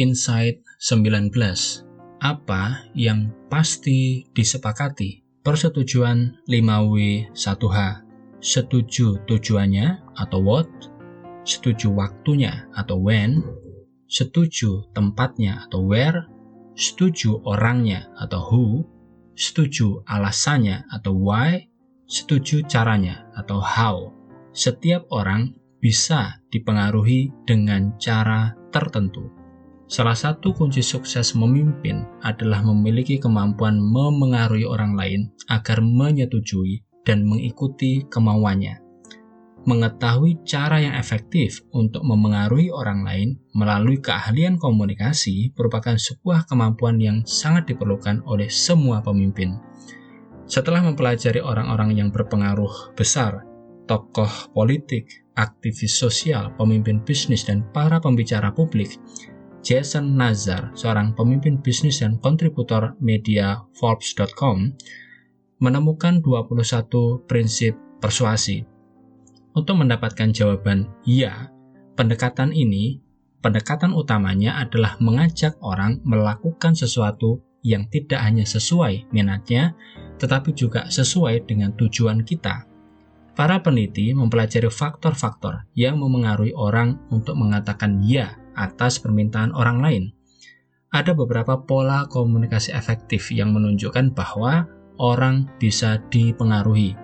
Insight 19. Apa yang pasti disepakati? Persetujuan 5W1H. Setuju tujuannya atau what? Setuju waktunya atau when? Setuju tempatnya atau where? Setuju orangnya atau who? Setuju alasannya atau why? Setuju caranya atau how? Setiap orang bisa dipengaruhi dengan cara tertentu. Salah satu kunci sukses memimpin adalah memiliki kemampuan memengaruhi orang lain agar menyetujui dan mengikuti kemauannya. Mengetahui cara yang efektif untuk memengaruhi orang lain melalui keahlian komunikasi merupakan sebuah kemampuan yang sangat diperlukan oleh semua pemimpin. Setelah mempelajari orang-orang yang berpengaruh besar, tokoh politik, aktivis sosial, pemimpin bisnis, dan para pembicara publik, Jason Nazar, seorang pemimpin bisnis dan kontributor media Forbes.com, menemukan 21 prinsip persuasi. Untuk mendapatkan jawaban ya, pendekatan utamanya adalah mengajak orang melakukan sesuatu yang tidak hanya sesuai minatnya, tetapi juga sesuai dengan tujuan kita. Para peneliti mempelajari faktor-faktor yang memengaruhi orang untuk mengatakan ya atas permintaan orang lain. Ada beberapa pola komunikasi efektif yang menunjukkan bahwa orang bisa dipengaruhi.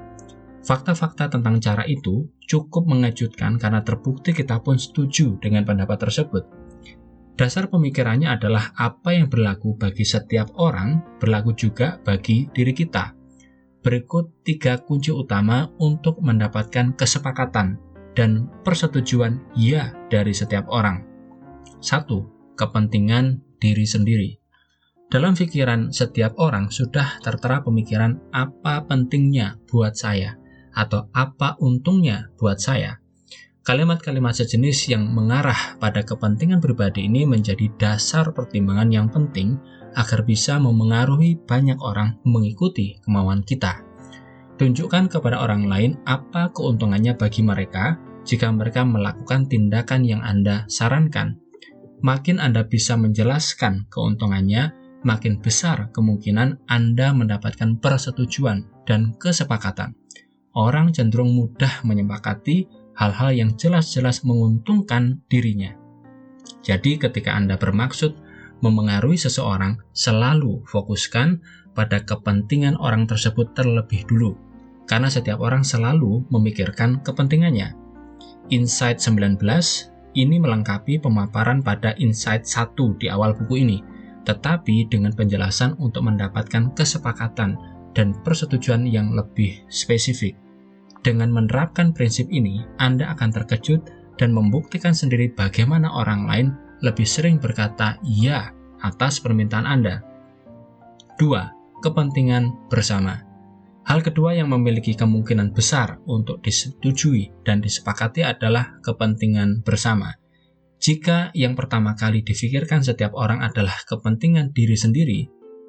Fakta-fakta tentang cara itu cukup mengejutkan karena terbukti kita pun setuju dengan pendapat tersebut. Dasar pemikirannya adalah apa yang berlaku bagi setiap orang, berlaku juga bagi diri kita. Berikut 3 kunci utama untuk mendapatkan kesepakatan dan persetujuan ya dari setiap orang. 1. Kepentingan diri sendiri. Dalam pikiran setiap orang sudah tertera pemikiran apa pentingnya buat saya atau apa untungnya buat saya. Kalimat-kalimat sejenis yang mengarah pada kepentingan pribadi ini menjadi dasar pertimbangan yang penting agar bisa memengaruhi banyak orang mengikuti kemauan kita. Tunjukkan kepada orang lain apa keuntungannya bagi mereka jika mereka melakukan tindakan yang Anda sarankan. Makin Anda bisa menjelaskan keuntungannya, makin besar kemungkinan Anda mendapatkan persetujuan dan kesepakatan. Orang cenderung mudah menyepakati hal-hal yang jelas-jelas menguntungkan dirinya. Jadi ketika Anda bermaksud memengaruhi seseorang, selalu fokuskan pada kepentingan orang tersebut terlebih dulu, karena setiap orang selalu memikirkan kepentingannya. Insight 19 ini melengkapi pemaparan pada Insight 1 di awal buku ini, tetapi dengan penjelasan untuk mendapatkan kesepakatan dan persetujuan yang lebih spesifik. Dengan menerapkan prinsip ini, Anda akan terkejut dan membuktikan sendiri bagaimana orang lain lebih sering berkata ya atas permintaan Anda. 2. Kepentingan bersama. Hal kedua yang memiliki kemungkinan besar untuk disetujui dan disepakati adalah kepentingan bersama. Jika yang pertama kali difikirkan setiap orang adalah kepentingan diri sendiri,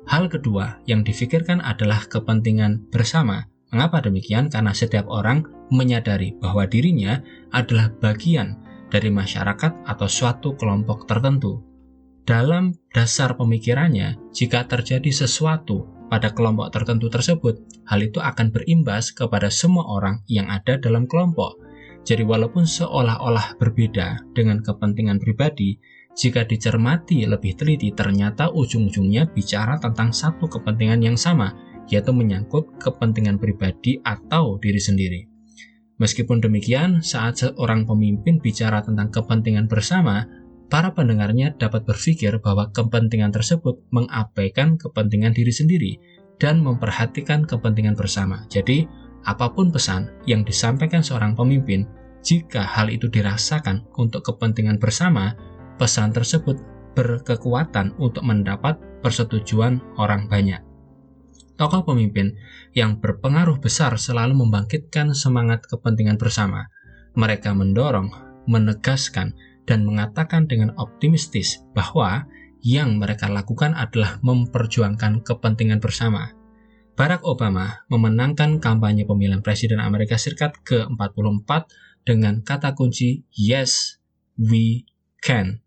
hal kedua yang difikirkan adalah kepentingan bersama. Mengapa demikian? Karena setiap orang menyadari bahwa dirinya adalah bagian dari masyarakat atau suatu kelompok tertentu. Dalam dasar pemikirannya, jika terjadi sesuatu pada kelompok tertentu tersebut, hal itu akan berimbas kepada semua orang yang ada dalam kelompok. Jadi walaupun seolah-olah berbeda dengan kepentingan pribadi, jika dicermati lebih teliti ternyata ujung-ujungnya bicara tentang satu kepentingan yang sama, yaitu menyangkut kepentingan pribadi atau diri sendiri. Meskipun demikian, saat seorang pemimpin bicara tentang kepentingan bersama, para pendengarnya dapat berpikir bahwa kepentingan tersebut mengabaikan kepentingan diri sendiri dan memperhatikan kepentingan bersama. Jadi, apapun pesan yang disampaikan seorang pemimpin, jika hal itu dirasakan untuk kepentingan bersama, pesan tersebut berkekuatan untuk mendapat persetujuan orang banyak. Tokoh pemimpin yang berpengaruh besar selalu membangkitkan semangat kepentingan bersama. Mereka mendorong, menegaskan, dan mengatakan dengan optimistis bahwa yang mereka lakukan adalah memperjuangkan kepentingan bersama. Barack Obama memenangkan kampanye pemilihan Presiden Amerika Serikat ke-44 dengan kata kunci Yes, We Can.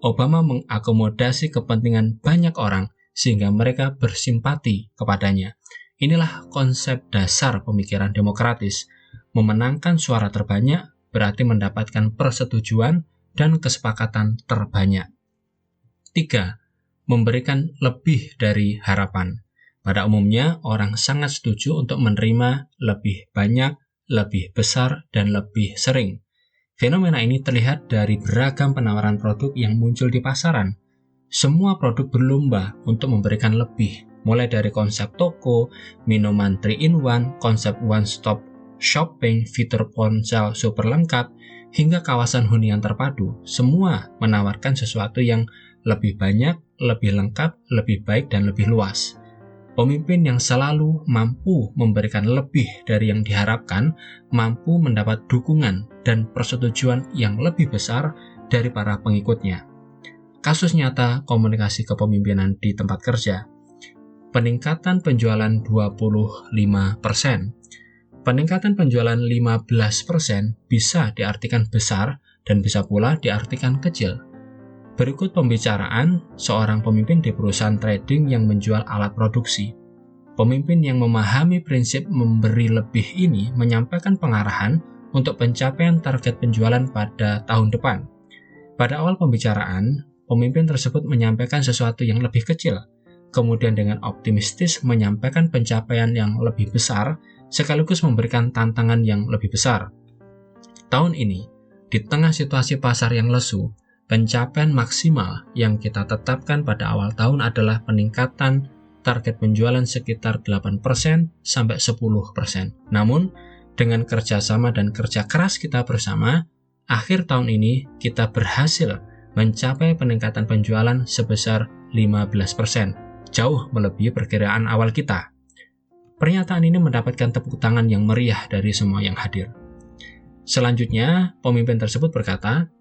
Obama mengakomodasi kepentingan banyak orang sehingga mereka bersimpati kepadanya. Inilah konsep dasar pemikiran demokratis. Memenangkan suara terbanyak berarti mendapatkan persetujuan dan kesepakatan terbanyak. 3. Memberikan lebih dari harapan. Pada umumnya, orang sangat setuju untuk menerima lebih banyak, lebih besar, dan lebih sering. Fenomena ini terlihat dari beragam penawaran produk yang muncul di pasaran. Semua produk berlomba untuk memberikan lebih, mulai dari konsep toko, minuman 3-in-1, konsep one-stop shopping, fitur ponsel super lengkap, hingga kawasan hunian terpadu. Semua menawarkan sesuatu yang lebih banyak, lebih lengkap, lebih baik, dan lebih luas. Pemimpin yang selalu mampu memberikan lebih dari yang diharapkan, mampu mendapat dukungan dan persetujuan yang lebih besar dari para pengikutnya. Kasus nyata komunikasi kepemimpinan di tempat kerja. Peningkatan penjualan 25%. Peningkatan penjualan 15% bisa diartikan besar dan bisa pula diartikan kecil. Berikut pembicaraan seorang pemimpin di perusahaan trading yang menjual alat produksi. Pemimpin yang memahami prinsip memberi lebih ini menyampaikan pengarahan untuk pencapaian target penjualan pada tahun depan. Pada awal pembicaraan, pemimpin tersebut menyampaikan sesuatu yang lebih kecil, kemudian dengan optimistis menyampaikan pencapaian yang lebih besar, sekaligus memberikan tantangan yang lebih besar. Tahun ini, di tengah situasi pasar yang lesu, pencapaian maksimal yang kita tetapkan pada awal tahun adalah peningkatan target penjualan sekitar 8% sampai 10%. Namun, dengan kerjasama dan kerja keras kita bersama, akhir tahun ini kita berhasil mencapai peningkatan penjualan sebesar 15%, jauh melebihi perkiraan awal kita. Pernyataan ini mendapatkan tepuk tangan yang meriah dari semua yang hadir. Selanjutnya, pemimpin tersebut berkata,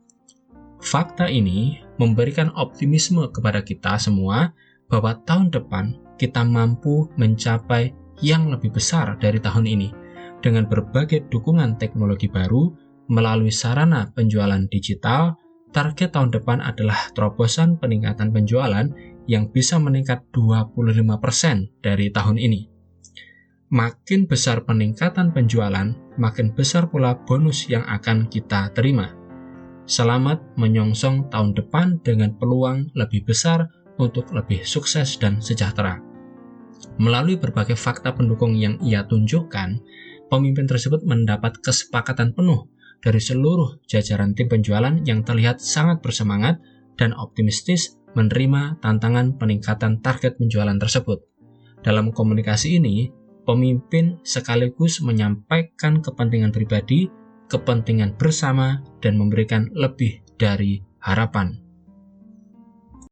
fakta ini memberikan optimisme kepada kita semua bahwa tahun depan kita mampu mencapai yang lebih besar dari tahun ini dengan berbagai dukungan teknologi baru melalui sarana penjualan digital. Target tahun depan adalah terobosan peningkatan penjualan yang bisa meningkat 25% dari tahun ini. Makin besar peningkatan penjualan, makin besar pula bonus yang akan kita terima. Selamat menyongsong tahun depan dengan peluang lebih besar untuk lebih sukses dan sejahtera. Melalui berbagai fakta pendukung yang ia tunjukkan, pemimpin tersebut mendapat kesepakatan penuh dari seluruh jajaran tim penjualan yang terlihat sangat bersemangat dan optimistis menerima tantangan peningkatan target penjualan tersebut. Dalam komunikasi ini, pemimpin sekaligus menyampaikan kepentingan pribadi, kepentingan bersama, dan memberikan lebih dari harapan.